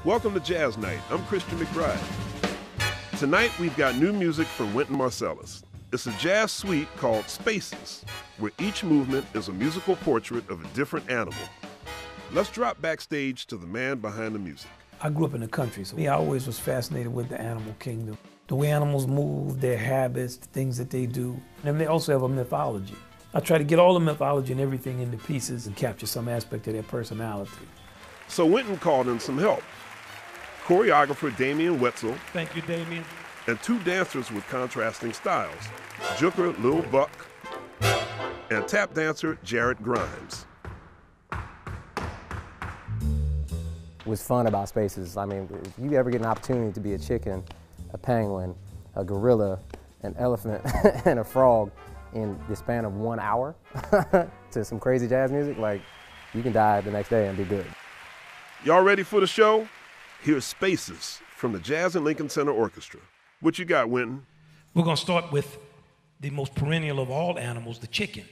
Welcome to Jazz Night. I'm Christian McBride. Tonight we've got new music from Wynton Marsalis. It's a jazz suite called Spaces, where each movement is a musical portrait of a different animal. Let's drop backstage to the man behind the music. I grew up in the country, so I always was fascinated with the animal kingdom. The way animals move, their habits, the things that they do. And they also have a mythology. I try to get all the mythology and everything into pieces and capture some aspect of their personality. So Wynton called in some help. Choreographer Damian Woetzel. Thank you, Damien. And two dancers with contrasting styles, jooker Lil Buck and tap dancer Jared Grimes. What's fun about Spaces, I mean, if you ever get an opportunity to be a chicken, a penguin, a gorilla, an elephant, and a frog in the span of 1 hour to some crazy jazz music, like, you can die the next day and be good. Y'all ready for the show? Here's Spaces from the Jazz and Lincoln Center Orchestra. What you got, Wynton? We're going to start with the most perennial of all animals, the chicken.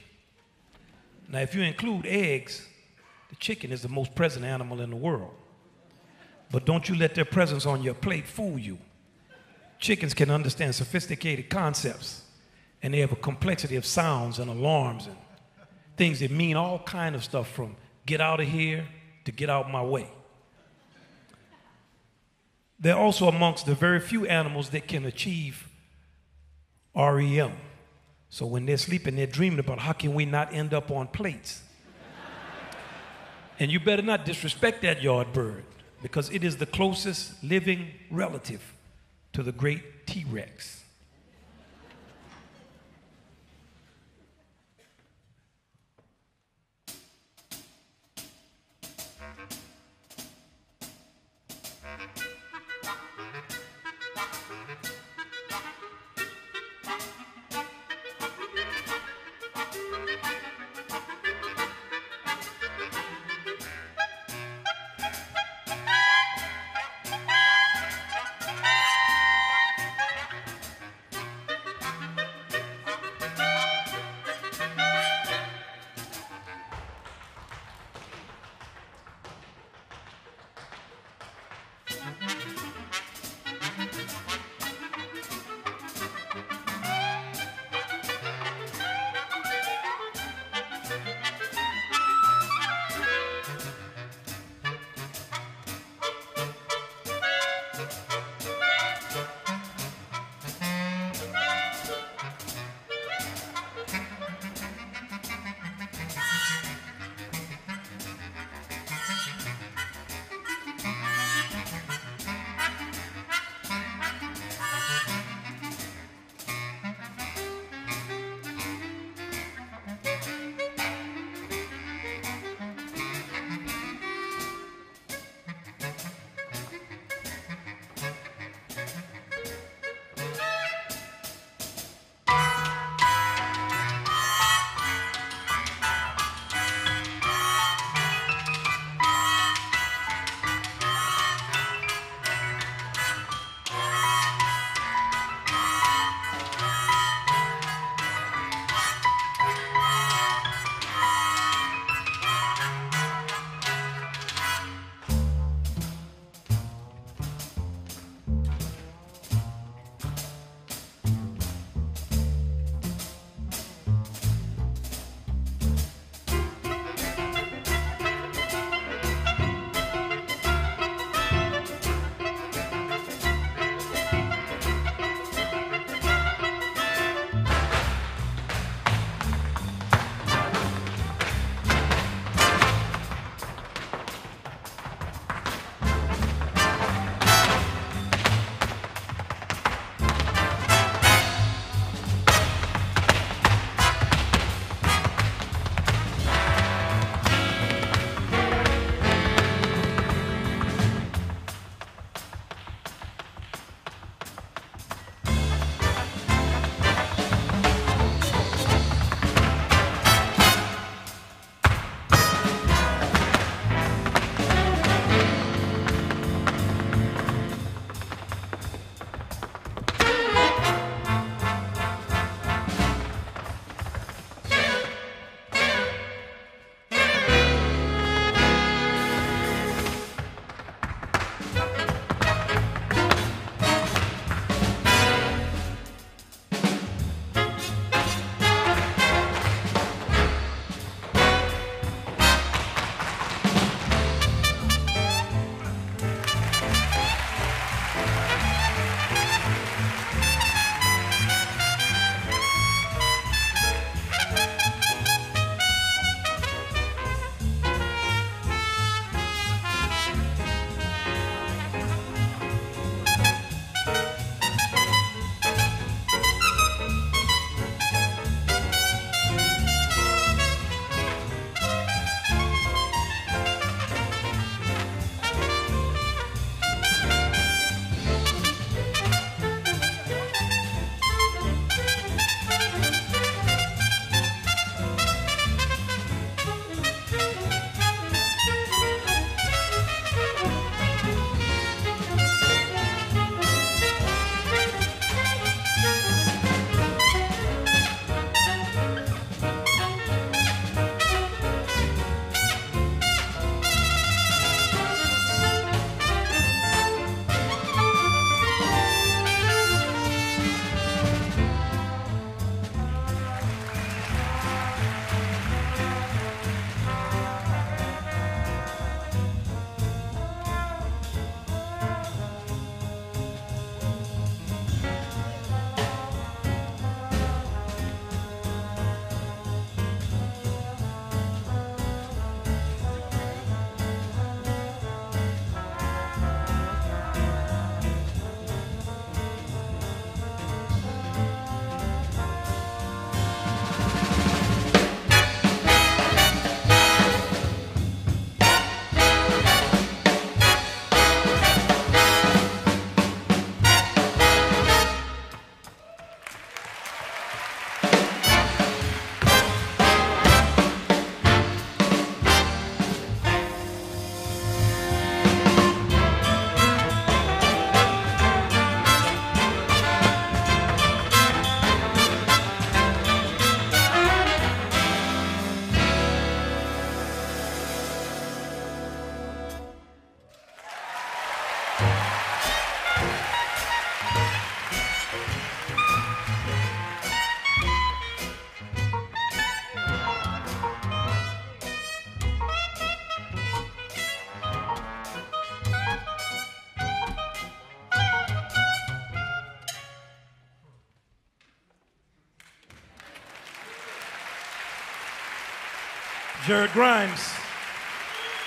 Now, if you include eggs, the chicken is the most present animal in the world. But don't you let their presence on your plate fool you. Chickens can understand sophisticated concepts, and they have a complexity of sounds and alarms and things that mean all kind of stuff, from get out of here to get out my way. They're also amongst the very few animals that can achieve REM. So when they're sleeping, they're dreaming about how can we not end up on plates. And you better not disrespect that yard bird, because it is the closest living relative to the great T-Rex.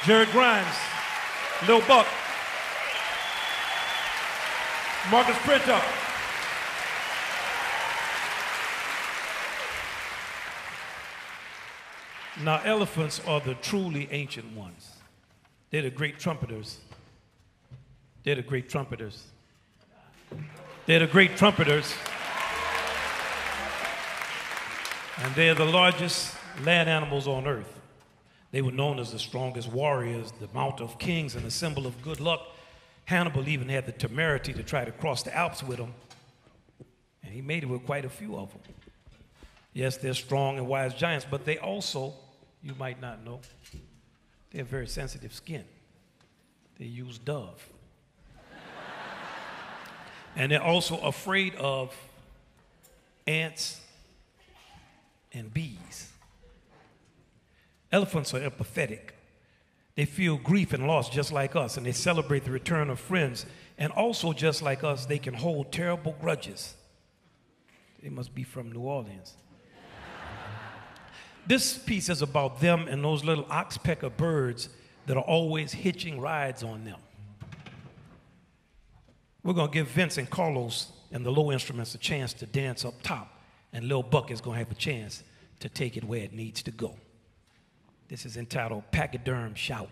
Jared Grimes, Lil Buck, Marcus Printup. Now, elephants are the truly ancient ones. They're the great trumpeters. They're the great trumpeters. They're the great trumpeters. And they're the largest land animals on earth. They were known as the strongest warriors, the mount of kings, and a symbol of good luck. Hannibal even had the temerity to try to cross the Alps with them, and he made it with quite a few of them. Yes, they're strong and wise giants, but they also, you might not know, they have very sensitive skin. They use Dove. And they're also afraid of ants and bees. Elephants are empathetic. They feel grief and loss just like us, and they celebrate the return of friends. And also, just like us, they can hold terrible grudges. They must be from New Orleans. This piece is about them and those little oxpecker birds that are always hitching rides on them. We're going to give Vince and Carlos and the low instruments a chance to dance up top, and Lil Buck is going to have a chance to take it where it needs to go. This is entitled PachyDerm Shout.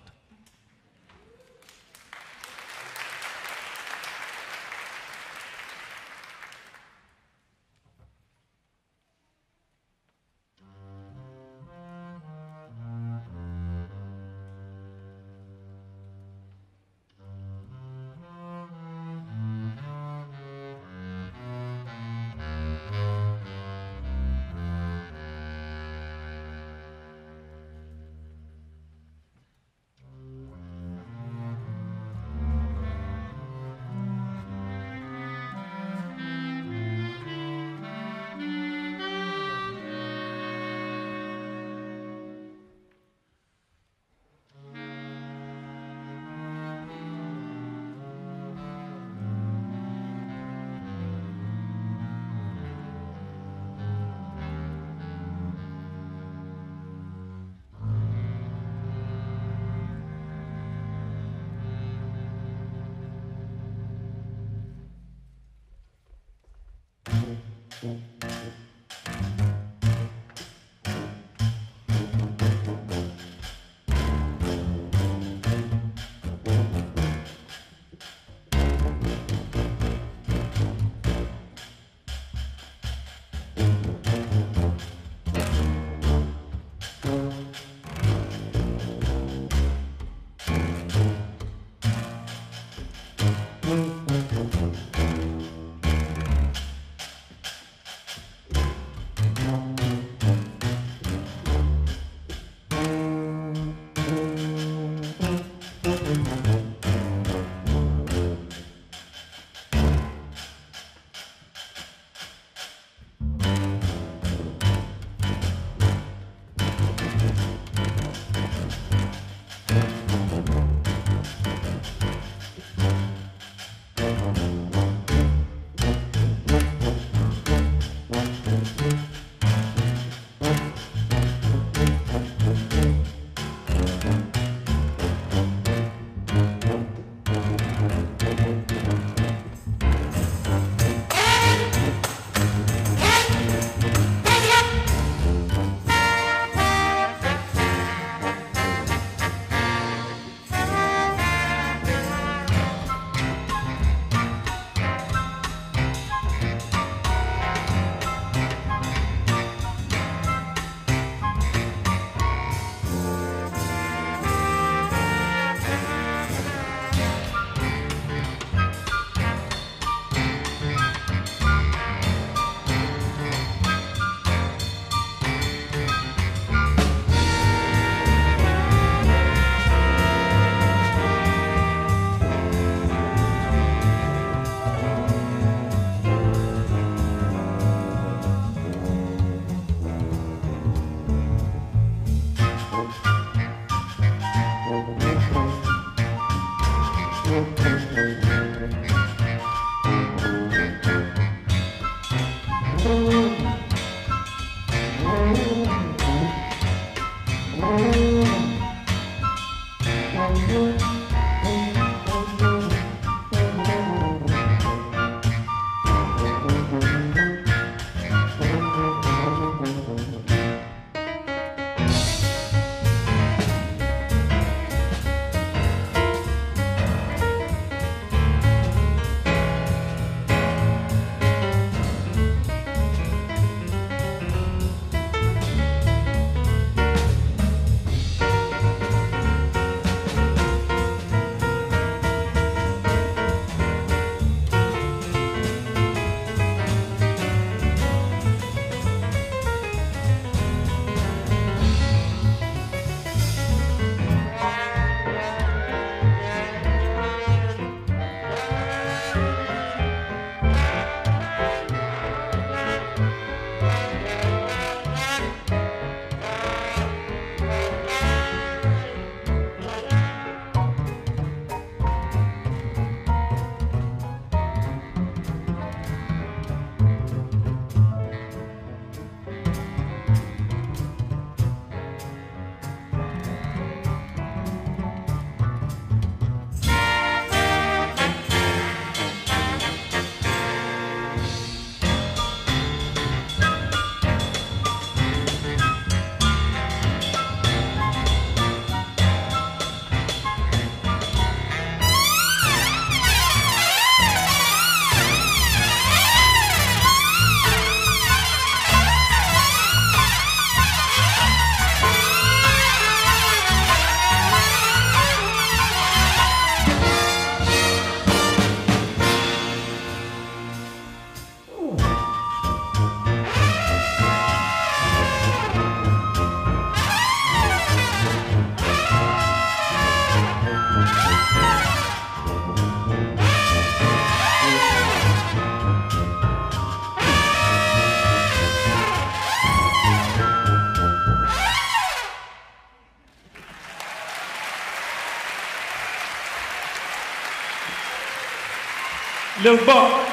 Lil Buck.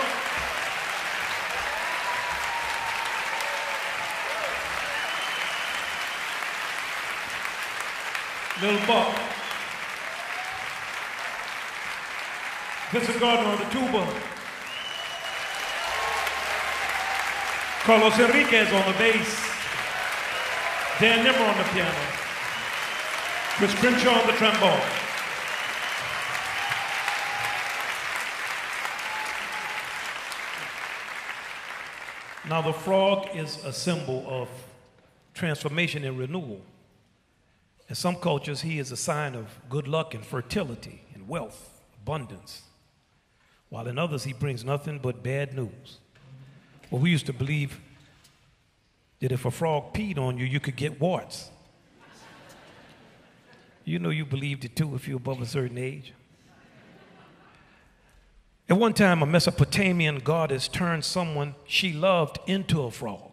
Lil Buck. Vincent Gardner on the tuba. Carlos Henriquez on the bass. Dan Nimmer on the piano. Chris Crenshaw on the trombone. Now the frog is a symbol of transformation and renewal. In some cultures, he is a sign of good luck and fertility and wealth, abundance. While in others, he brings nothing but bad news. Well, we used to believe that if a frog peed on you, you could get warts. You know you believed it too if you're above a certain age. At one time, a Mesopotamian goddess turned someone she loved into a frog.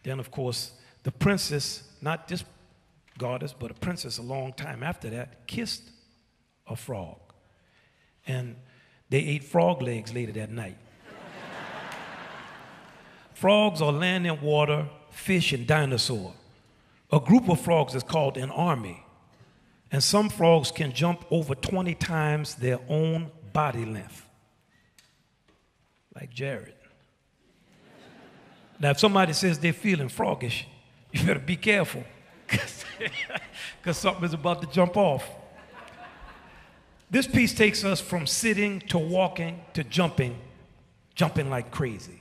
Then, of course, the princess, not this goddess, but a princess a long time after that, kissed a frog. And they ate frog legs later that night. Frogs are land and water, fish, and dinosaur. A group of frogs is called an army. And some frogs can jump over 20 times their own body length, like Jared. Now, if somebody says they're feeling froggish, you better be careful, because something is about to jump off. This piece takes us from sitting to walking to jumping, jumping like crazy.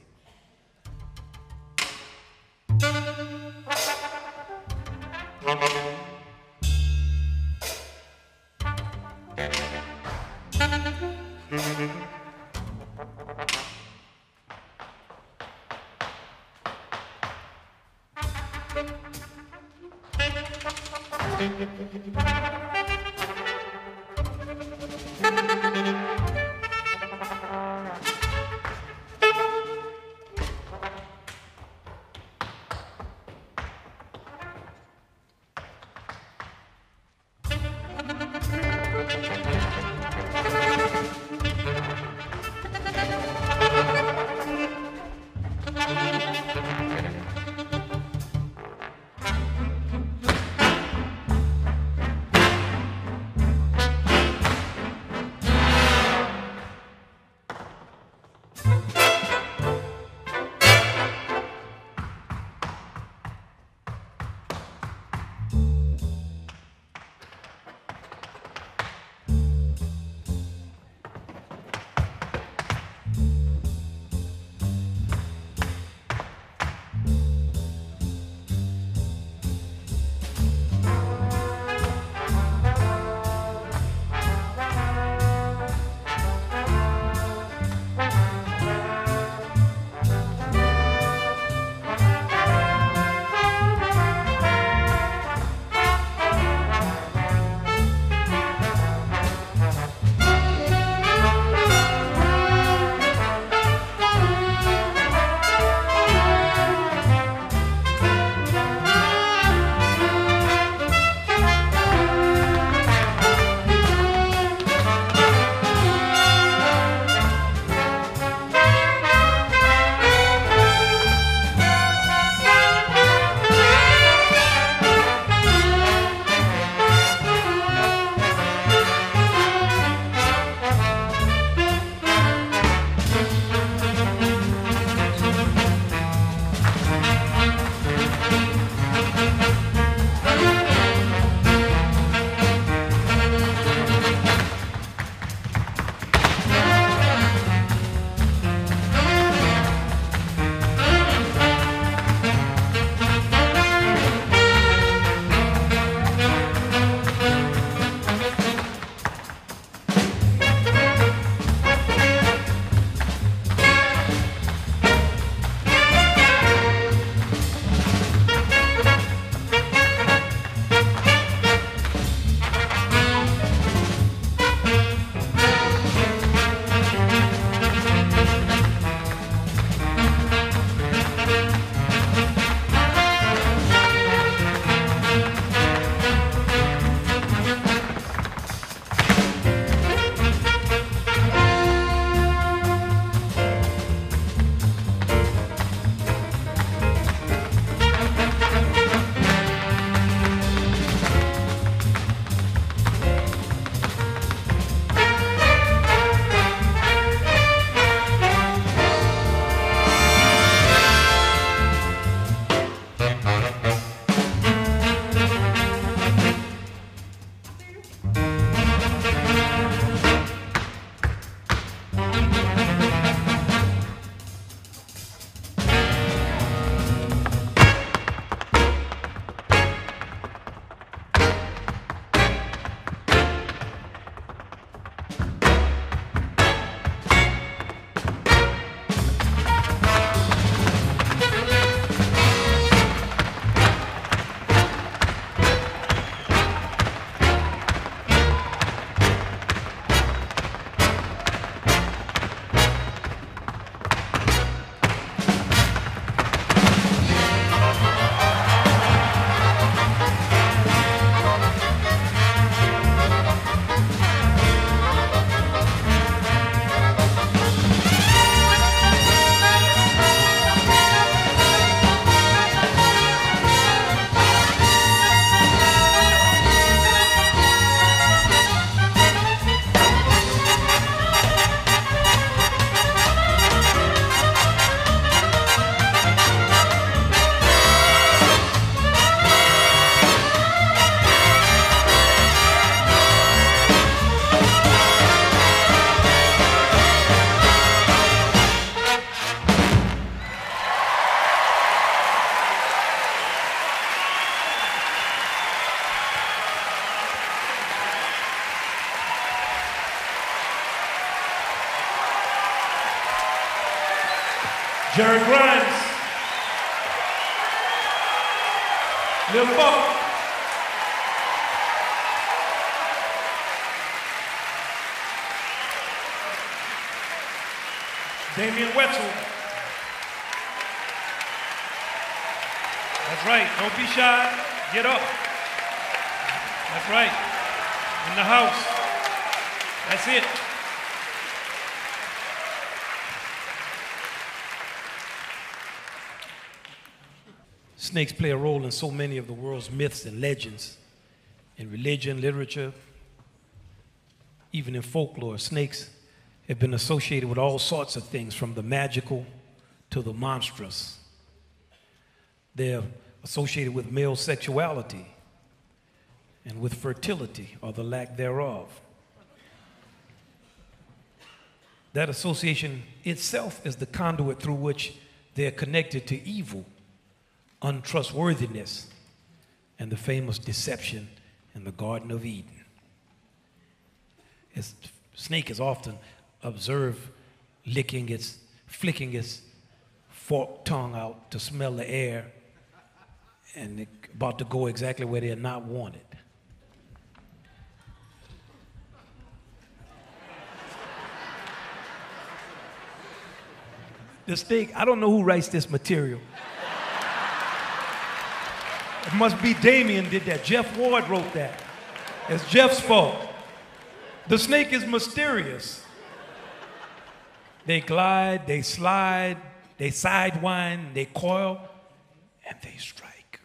Jerry Grimes, Lil Buck, Damian Woetzel. That's right, don't be shy, get up. That's right, in the house. That's it. Snakes play a role in so many of the world's myths and legends. In religion, literature, even in folklore, snakes have been associated with all sorts of things, from the magical to the monstrous. They're associated with male sexuality and with fertility or the lack thereof. That association itself is the conduit through which they're connected to evil, untrustworthiness, and the famous deception in the Garden of Eden. A snake is often observed flicking its forked tongue out to smell the air and about to go exactly where they're not wanted. The snake, I don't know who writes this material. It must be Damien did that. Jeff Ward wrote that. It's Jeff's fault. The snake is mysterious. They glide, they slide, they sidewind, they coil, and they strike.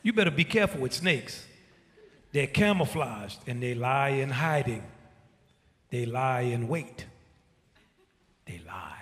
You better be careful with snakes. They're camouflaged and they lie in hiding. They lie in wait. They lie.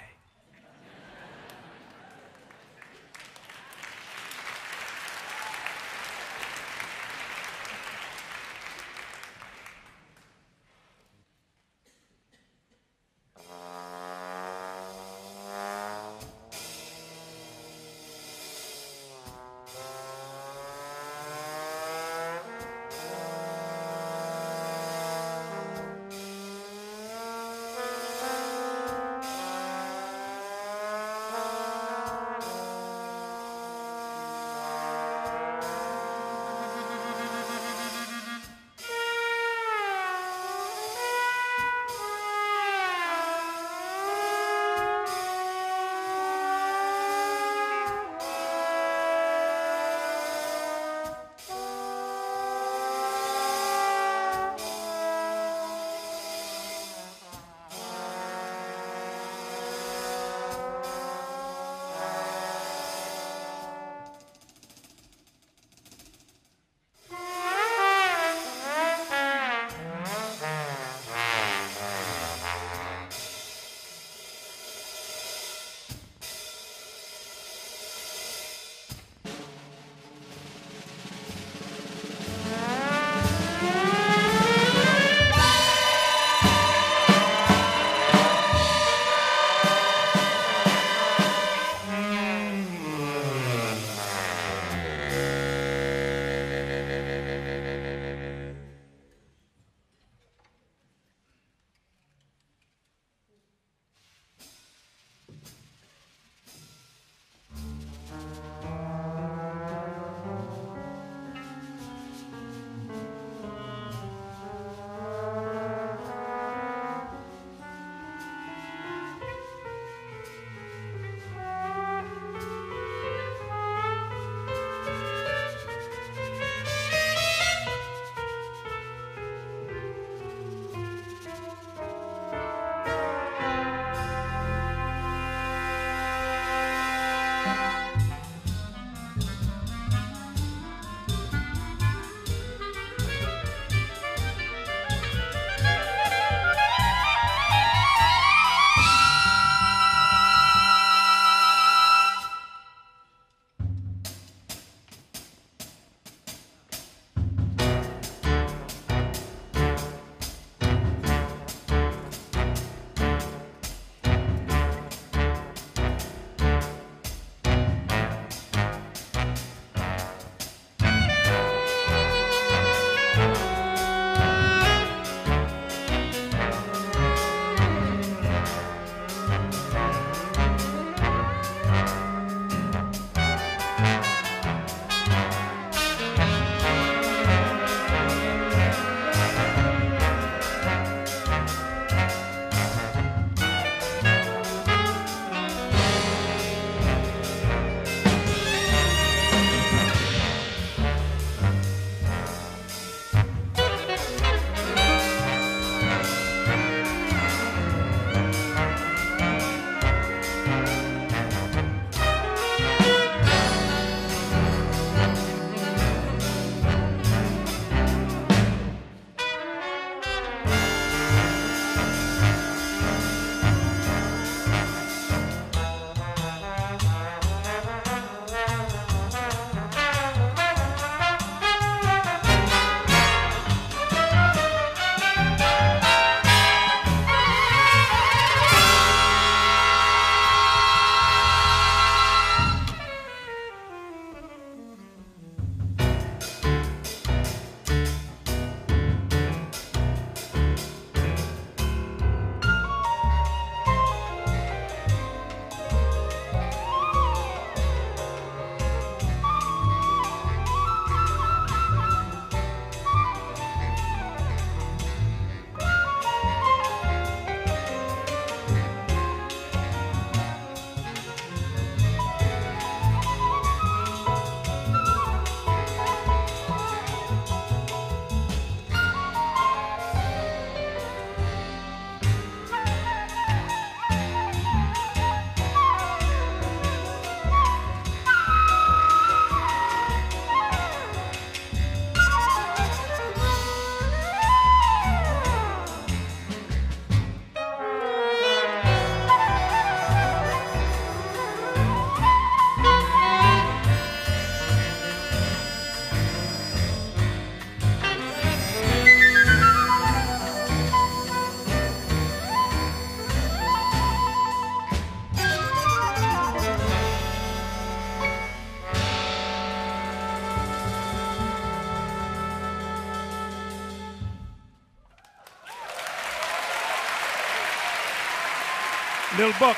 Lil Buck.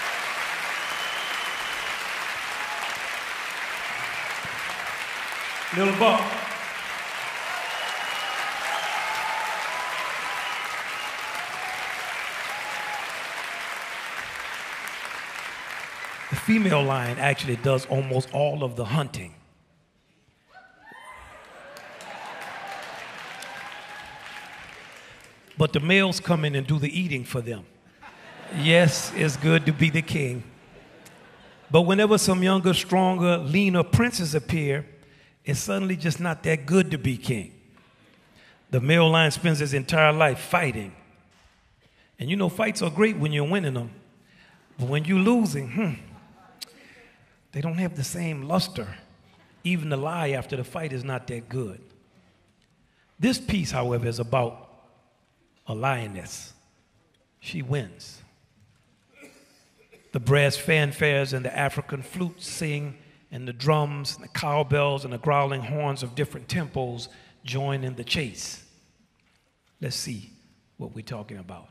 Lil Buck. The female lion actually does almost all of the hunting. But the males come in and do the eating for them. Yes, it's good to be the king. But whenever some younger, stronger, leaner princes appear, it's suddenly just not that good to be king. The male lion spends his entire life fighting. And you know, fights are great when you're winning them. But when you're losing, they don't have the same luster. Even the lie after the fight is not that good. This piece, however, is about a lioness. She wins. The brass fanfares and the African flutes sing, and the drums and the cowbells and the growling horns of different tempos join in the chase. Let's see what we're talking about.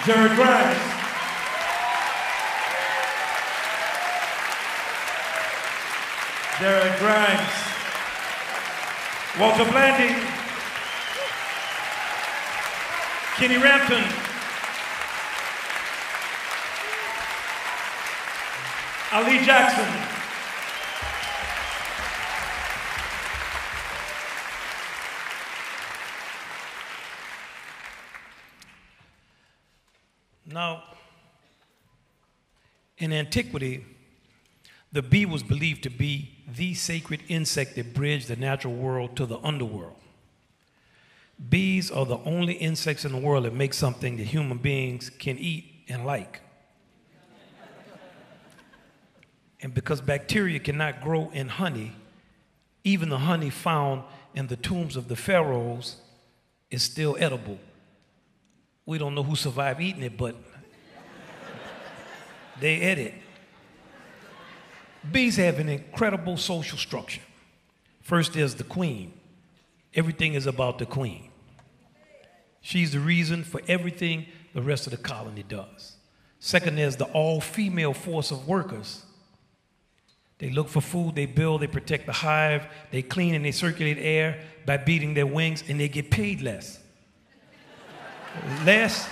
Jared Grimes. Jared Grimes. Walter Blandy. Kenny Rampton. Ali Jackson. Now, in antiquity, the bee was believed to be the sacred insect that bridged the natural world to the underworld. Bees are the only insects in the world that make something that human beings can eat and like. And because bacteria cannot grow in honey, even the honey found in the tombs of the pharaohs is still edible. We don't know who survived eating it, but they ate it. Bees have an incredible social structure. First, there's the queen. Everything is about the queen. She's the reason for everything the rest of the colony does. Second, there's the all-female force of workers. They look for food, they build, they protect the hive, they clean and they circulate air by beating their wings, and they get paid less. Last,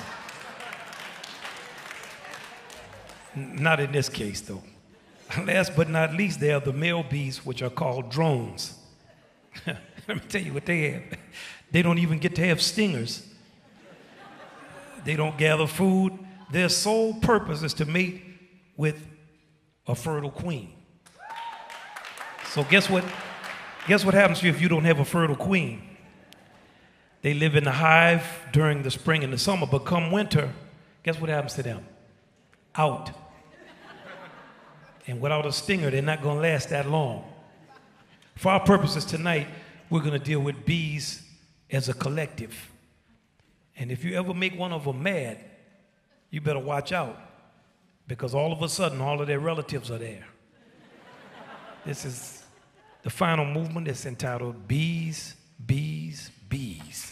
not in this case though. Last but not least, there are the male bees, which are called drones. Let me tell you what they have. They don't even get to have stingers. They don't gather food. Their sole purpose is to mate with a fertile queen. So guess what? Guess what happens to you if you don't have a fertile queen? They live in the hive during the spring and the summer, but come winter, guess what happens to them? Out. And without a stinger, they're not going to last that long. For our purposes tonight, we're going to deal with bees as a collective. And if you ever make one of them mad, you better watch out, because all of a sudden, all of their relatives are there. This is the final movement. It's entitled Bees, Bees, Bees.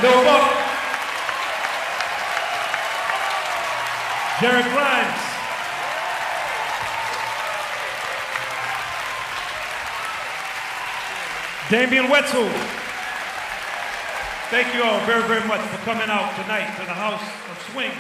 Lil Buck, Jared Grimes, Damian Woetzel. Thank you all very, very much for coming out tonight to the House of Swing.